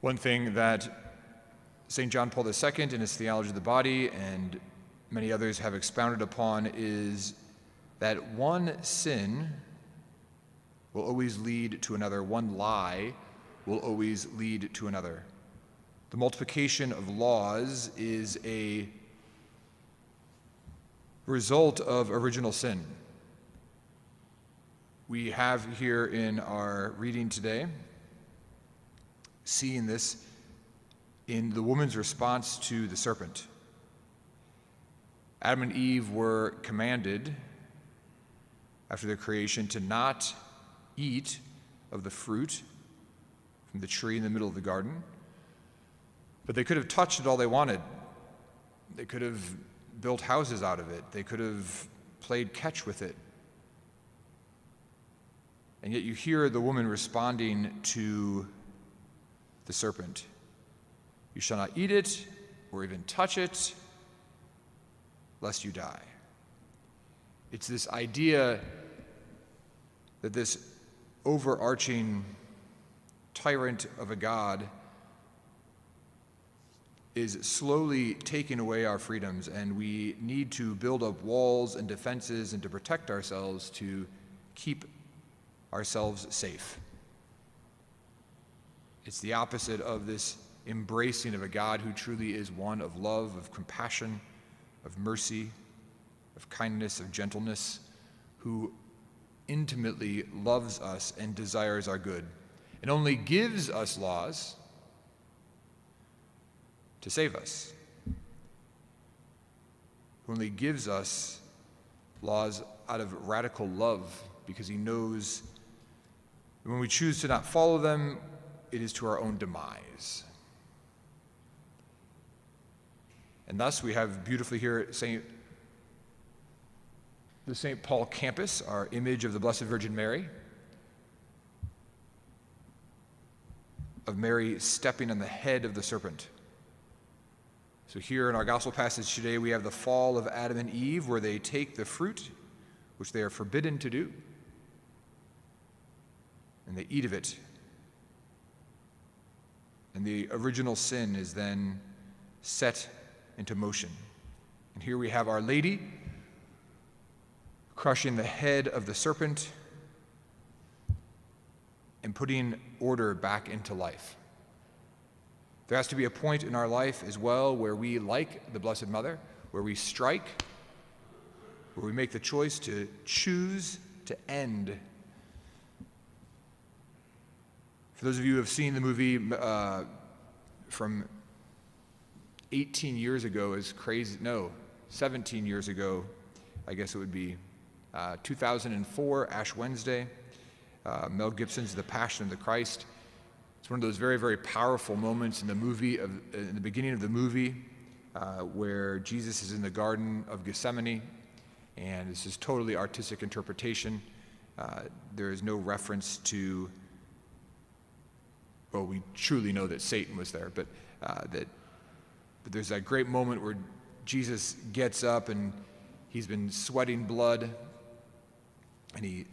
One thing that St. John Paul II in his Theology of the Body and many others have expounded upon is that one sin will always lead to another. One lie will always lead to another. The multiplication of laws is a result of original sin. We have here in our reading today seen this in the woman's response to the serpent. Adam and Eve were commanded after their creation to not eat of the fruit from the tree in the middle of the garden, but they could have touched it all they wanted. They could have built houses out of it. They could have played catch with it. And yet you hear the woman responding to the serpent. You shall not eat it or even touch it, lest you die. It's this idea that this overarching tyrant of a God is slowly taking away our freedoms, and we need to build up walls and defenses and to protect ourselves to keep ourselves safe. It's the opposite of this embracing of a God who truly is one of love, of compassion, of mercy, of kindness, of gentleness, who intimately loves us and desires our good, and only gives us laws to save us. Who only gives us laws out of radical love, because he knows that when we choose to not follow them, it is to our own demise. And thus we have beautifully here the St. Paul campus, our image of the Blessed Virgin Mary, of Mary stepping on the head of the serpent. So here in our gospel passage today, we have the fall of Adam and Eve, where they take the fruit, which they are forbidden to do, and they eat of it. And the original sin is then set into motion. And here we have Our Lady crushing the head of the serpent and putting order back into life. There has to be a point in our life as well where we, like the Blessed Mother, where we strike, where we make the choice to choose to end. For those of you who have seen the movie from 18 years ago, is crazy, no, 17 years ago, I guess it would be 2004, Ash Wednesday, Mel Gibson's The Passion of the Christ. It's one of those very, very powerful moments in the movie, in the beginning of the movie, where Jesus is in the Garden of Gethsemane, and this is totally artistic interpretation. There is no reference to, well, we truly know that Satan was there, but there's that great moment where Jesus gets up and he's been sweating blood, and he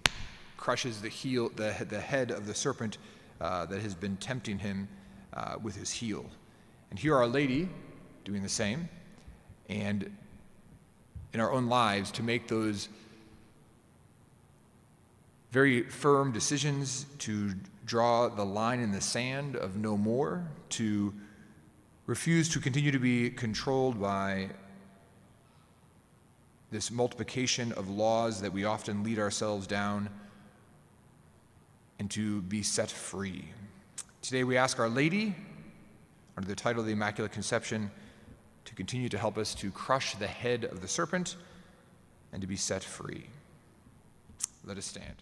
crushes the head of the serpent that has been tempting him with his heel. And here Our Lady doing the same, and in our own lives to make those very firm decisions to draw the line in the sand of no more, to refuse to continue to be controlled by this multiplication of laws that we often lead ourselves down, and to be set free. Today we ask Our Lady, under the title of the Immaculate Conception, to continue to help us to crush the head of the serpent and to be set free. Let us stand.